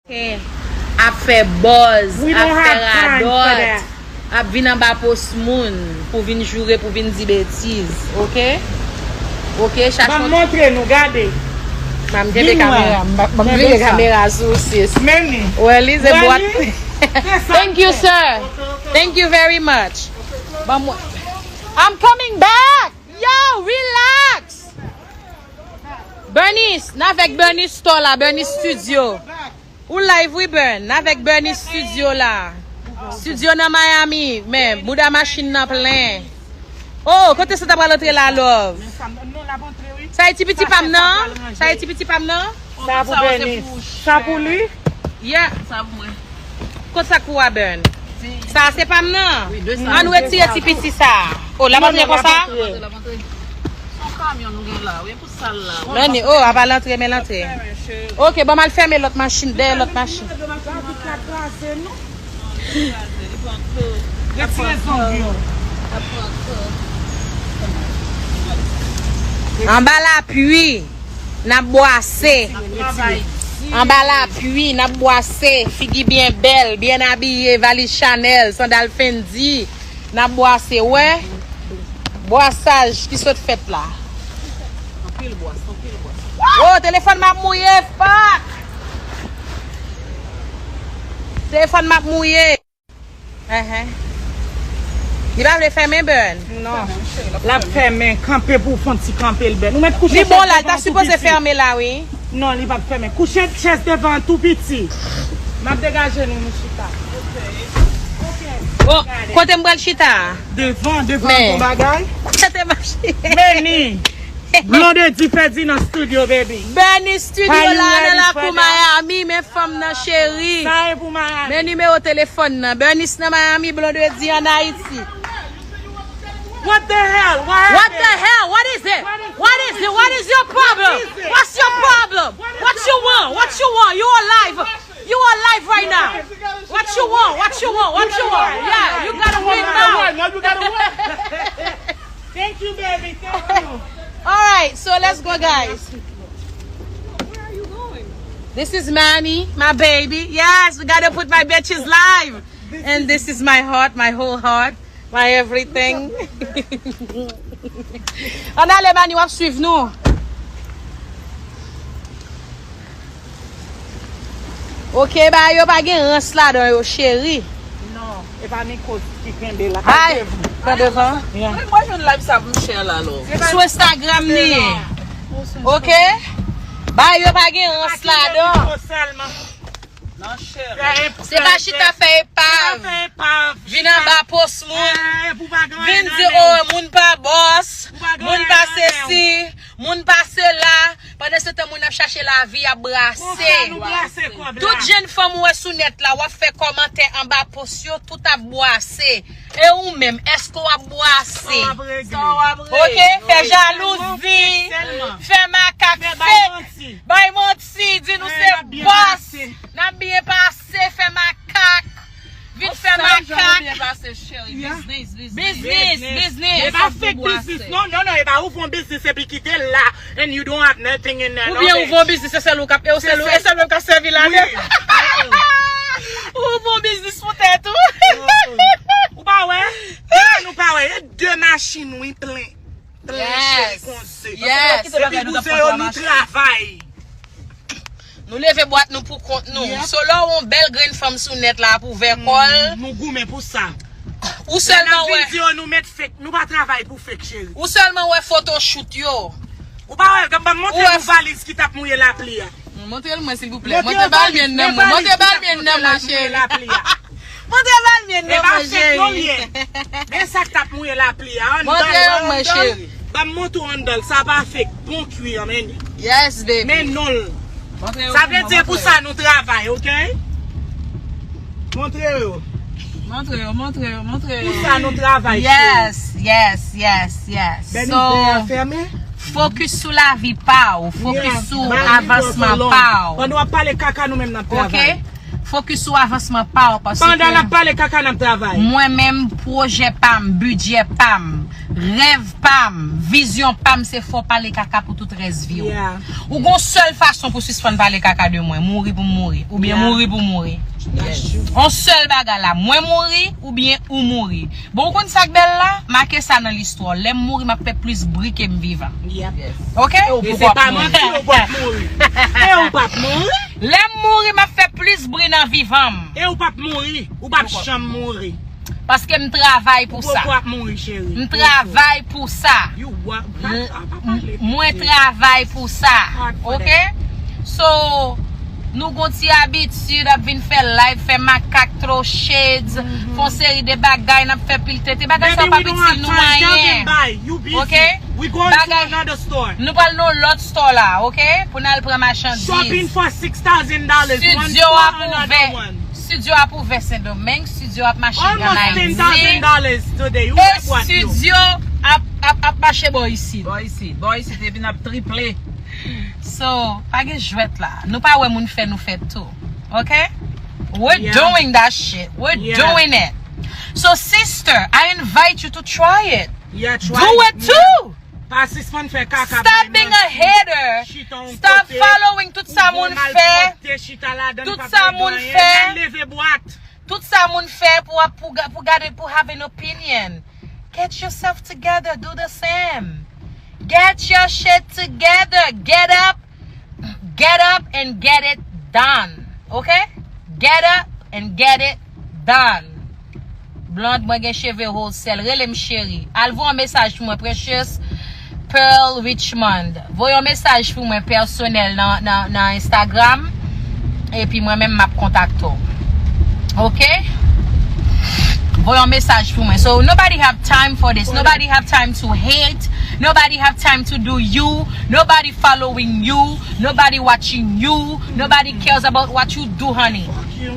Okay. A fait buzz, a fait radot, a vin en bas post moon pour venir jouer, pour venir dire bêtises. Ok? Ok, chaque chose. Montrer nous, regardez. Mam gebe caméra. Mam gebe caméra sur 6. Well, is a boîte. Thank you, sir. Thank you very much. I'm coming back. Yo, relax. Bernice, n'avec Bernice store là, Bernice studio. Ou live we burn, avec Bernice studio là. Studio dans Miami, mais bouda machine nan plein. Oh, côté ça t'a pas l'entrée là, love. Ça est petit pam non? Ça est petit pam non? Ça pour Bernice. Ça pour lui? Yeah, ça pour moi. Côté ça quoi burn? Ça c'est pam non? Oui, 200. On retire petit ça. Oh, la montre comme ça? Nani, oh, elle va l'entrer, mais l'entrer. Ok, bon, mal fermer l'autre machine, derrière l'autre machine. En bas l'appui, n'a boissé. En bas l'appui, n'a boissé. Figui bien belle, bien habillée, valise Chanel, sandal Fendi. N'a boissé, ouais. Boissage qui sont fait là. Oh, téléphone m'a mouillé, fuck! Téléphone m'a mouillé. Il va le fermer, Ben? Non. La fermer, camper pour faire un petit camper, Ben. Nous mettons coucher. Mais bon, là, t'as supposé fermer là, oui? Non, il va fermer. Coucher de chaise devant tout petit. M'a dégagé, nous, chita. Oh, côté m'bral chita? Devant ton bagage. C'était machine. Benny. Blondedy fait dit dans le studio, baby. Benny studio là, dans la cour Miami, mes femmes dans chérie. Ça est pour Miami. Mes numéros téléphone là. Benny dans Miami, Blondedy en Haïti. What the hell? What the hell? What is it? What is it? What is your problem? What's your problem? What you want? What you want? You alive? You alive right now? What you want? What you want? What you want? Yeah, you gotta win now. Now you gotta win. Thank you, baby. Thank you. All right, so let's go, guys. Where are you going? This is Manny, my baby. Yes, we gotta put my bitches live. And this is my heart, my whole heart, my everything. On a les Manny, on va suivre nous. Ok, bah yo pas gen rance là dans yo chéri. Non, et pas ni cause qui kembe là. Aïe, pas devant. Moi je ne live ça pour cher là. Sur Instagram ni. Ok? Bah yo pas gen rance là dans. Non cher. C'est pas chita fait epav. Vin en bas post moun. Vin di oh moun pa boss. Moun pa ceci. Moun passe là. Pendant ce temps moun a cherché la vie à brasser. Toute jeune femme ou sous net là, ou fait commentaire en bas post yo tout a boissé. Et ou même est-ce qu'on a boissé? OK, fait jalousie. Fait macaque. Bay menti, dis nous c'est boss. N'a bien passé, fait macaque. Vite fait macaque. Business. Pas fake business. Non, et pas ouvre business et puis quitter là and you don't have nothing in there. Ou bien ouvre business c'est le cap et c'est le cap servi là. Ouvre business pour tête tout. Ou pas ouais? Nous pas ouais, deux machines oui plein. Yes. Et puis nous travail. Nous lever boîte nous pour compte nous. Solo on belle green femme sous net là pour faire col. Nous goûter pour ça. Ou seulement ouais. Vidéo nous mettre fake, nous pas travailler pour fake chérie. Ou seulement ouais photo shoot yo. Ou pas ouais, comme montrer une valise qui t'a mouillé la pli. Montrez-moi s'il vous plaît. Montrez bal bien nom. Montrez bal bien nom ma chérie. Montrez bal bien nom ma chérie. Mais ça t'a mouillé la pli. Montrez ma chérie. Ba montre ondal, ça va fake bon cuir men. Yes baby. Mais non. Ça veut dire pour ça nous travaillons, OK? Montrez-le. Montrez. Pour ça nous travaillons. Yes. So, focus sur la vie pa ou, focus sur avancement pa ou. On doit parler caca nous même dans le travail. OK? Focus sur avancement pa ou parce que pendant la parler caca dans le travail. Moi même projet pam, budget pam, rêve pam, vision pam, c'est faut parler caca pour toute reste vie. Yeah. Ou gon seule façon pour suspendre parler caca de moi, mourir pour mourir ou bien mourir pour mourir. On seul bagarre là, moi mourir ou bien ou mourir. Bon kon ça belle là, marquer ça dans l'histoire. Les mourir m'a fait plus bruit que me vivant. Yep. OK? Et c'est pas menti ou pas mourir. Et ou pas mourir. Les mourir m'a fait plus bruit dans vivant. Et ou pas mourir, ou pas jamais mourir. Parce que me travaille pour ça. Ou pas mourir chérie. Me travaille pour ça. Moi travaille pour ça. OK? So nous gonti habitude à venir faire live, faire macaque trop shades, font série de bagaille, n'a fait pile tête. Bagaille ça pas petit nous moyen. OK? We going to another store. Nous parlons l'autre store là, OK? Pour nous prendre marchandise. Shopping for $6,000. Studio a prouvé. Studio a prouvé Saint-Domingue, studio a marché en Haïti. $10,000 today. Et studio a marché bon ici. Bon ici, t'es venu à tripler. So, pas de jouet là. Nous pas ouais moun fait nous fait tout. Okay? We're doing that shit. We're doing it. So, sister, I invite you to try it. Yeah, try Do it too. Stop being a hater. Stop following tout ça moun fait. Tout ça moun fait. Tout ça moun fait pour garder pour have an opinion. Get yourself together. Do the same. Get your shit together. Get up and get it done. Okay? Get up and get it done. Blonde, moi gen cheveux wholesale. Relem chéri. Al voye un message pour moi, Precious Pearl Richmond. Voye un message pour moi personnel dans Instagram. Et puis moi-même m'a contacté. Okay? Voye un message pour moi. So nobody have time for this. Nobody have time to hate. Nobody have time to do you. Nobody following you. Nobody watching you. Nobody cares about what you do, honey.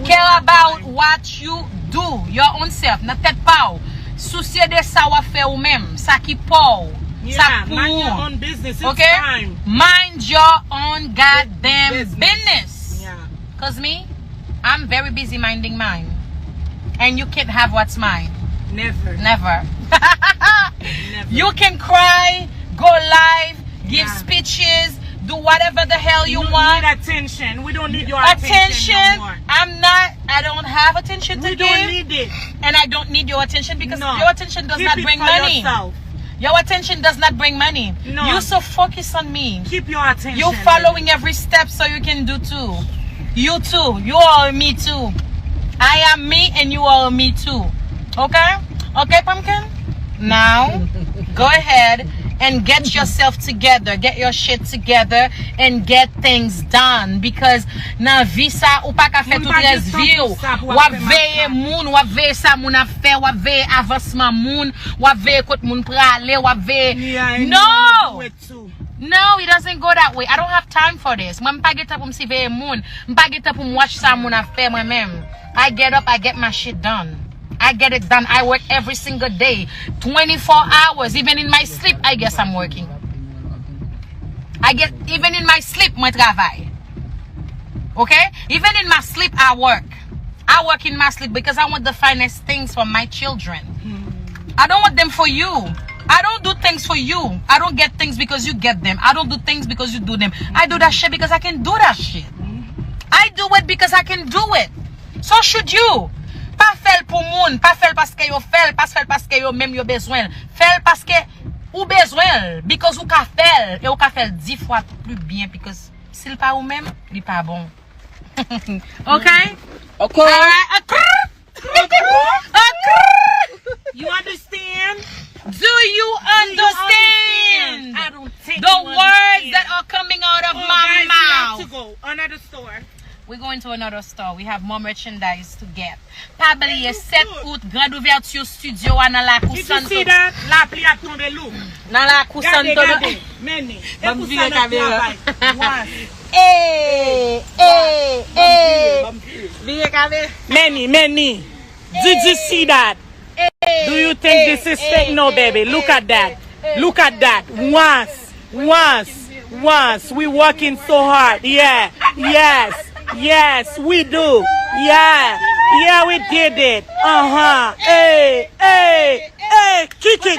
Care about what you do. Your own self. Na tête pas. Soucier de ça ou faire ou même. Ça qui pour. Ça pour. Mind your own business. It's Okay? time. Mind your own goddamn business. Yeah. Cause me, I'm very busy minding mine. And you can't have what's mine. Never. Never. Never. You can cry, go live, give Yeah. speeches, do whatever the hell you We want. need attention. We don't need your attention no more. I don't have attention to We give. don't need it. And I don't need your attention because No. your attention does Keep not it bring for money. yourself. Your attention does not bring money. No. You so focus on me. Keep your attention. You following every step so you can do too. You too. You are me too. I am me and you are me too. Okay? Okay, Pumpkin? Now, go ahead and get yourself together. Get your shit together and get things done. Because na visa ou pa ka fe tout res vi ou. Wap veye moun, wap veye sa moun a fe, wap veye avansman moun, wap veye kote moun prale, wap veye... Yeah, and No! you wanna do it too. No, it doesn't go that way. I don't have time for this. Mwen pa get up si veye moun. Mwen pa get up watch sa moun a fe mwen men. I get up, I get my shit done. I get it done. I work every single day. 24 hours. Even in my sleep, I guess I'm working. Even in my sleep, moi travail. Okay? Even in my sleep, I work. I work in my sleep because I want the finest things for my children. I don't want them for you. I don't do things for you. I don't get things because you get them. I don't do things because you do them. I do that shit because I can do that shit. I do it because I can do it. So should you. Pas faire pour moun, pas faire parce que yo fait, pas faire parce que yo même yo besoin. Faire parce que ou besoin, because ou ka faire et ou ka faire 10 fois plus bien because s'il pas ou même, il pas bon. Okay? Okay. Alright. You understand? Do you understand? I don't think the you words understand. that are coming out of Oh, my guys, we have mouth? to go. Another store. We're going to another store. We have more merchandise to get. Pabliye 7 août, grande ouverture studio dans la Did you see that? La pli a tombe look. Dans la cour Gade, Santo. gade. Meni. E pou sa nan travay. Many. Did you see that? Do you think this is fake? No, baby. Look at that. Look at that. Once. We working so hard. Yeah. Yes, we do. Yeah, we did it. Hey. Hey, kick it.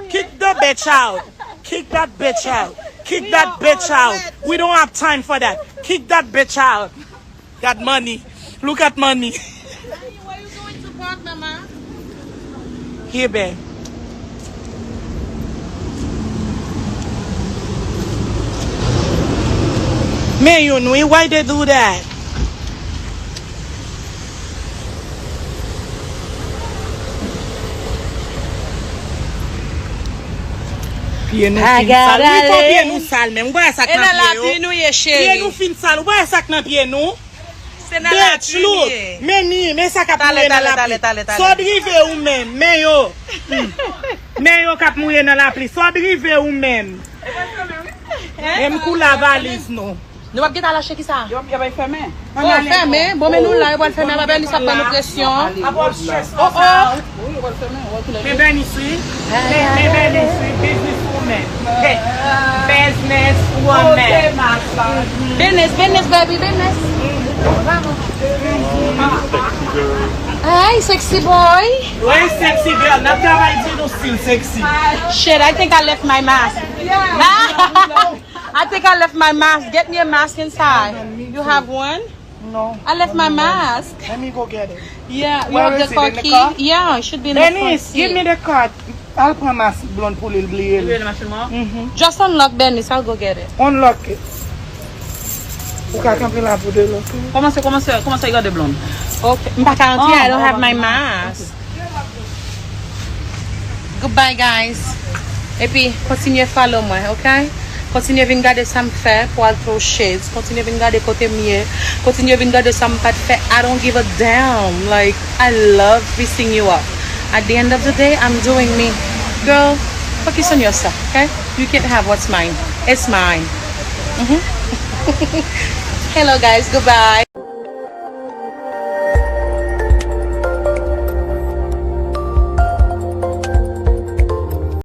Kick the bitch out. Kick that bitch out. Kick that bitch out. We don't have time for that. Kick that bitch out. Got money. Look at money. Where you going to park, mama? Here, babe. Man, you know why they do that? Pied nou fin sal. Oui, kon pied nou sal men. Ou ba sak E nan nan la pied yo? pi nou ye chéri. Pied nou fin sal. Ou ba sak nan pied nou? Se nan la Bitch, pi look. ye. Men sak ap Tale, mouye nan la tale, pli. tale, tale. So drive ou men. Men yo. Men yo kap mouye nan la pli. So drive ou men. Em kou la valiz nou. Nou wap geta la che ki sa? Yo bay fermé. Oh, ferme. Bon men nou la, yo wap ferme. Ba ben ni sa pa nou presyon. Abo stress. Oh, oh. Oui, yo bay fermé. Me ben isi. Me ben isi. Business woman. Hey. Business woman. Business, baby, business. Hi, sexy boy. Where sexy girl? Not travay di nou still sexy. Shit, I think I left my mask. I think I left my mask. Get me a mask inside. You have one? No. I left my mask. Let me go get it. Yeah, you Where have is the it? car In the key? car? Yeah, it should be in the Dennis, front give seat. me the card. I'll put my blonde pull it blade. Just unlock Dennis, I'll go get it. Unlock it. Ou ka kampe la pou de lo. Comment ça, il y a des blondes? Okay. I don't have my mask. Goodbye, guys. Et puis, continuez follow moi, okay? Continuez vin gade sam fè pou al throw shades. Continuez vin gade kote miye. Continuez vin gade sam pat fè. I don't give a damn. Like, I love fixing you up. At the end of the day, I'm doing me. Girl, focus on yourself, okay? You can't have what's mine. It's mine. Hello, guys. Goodbye.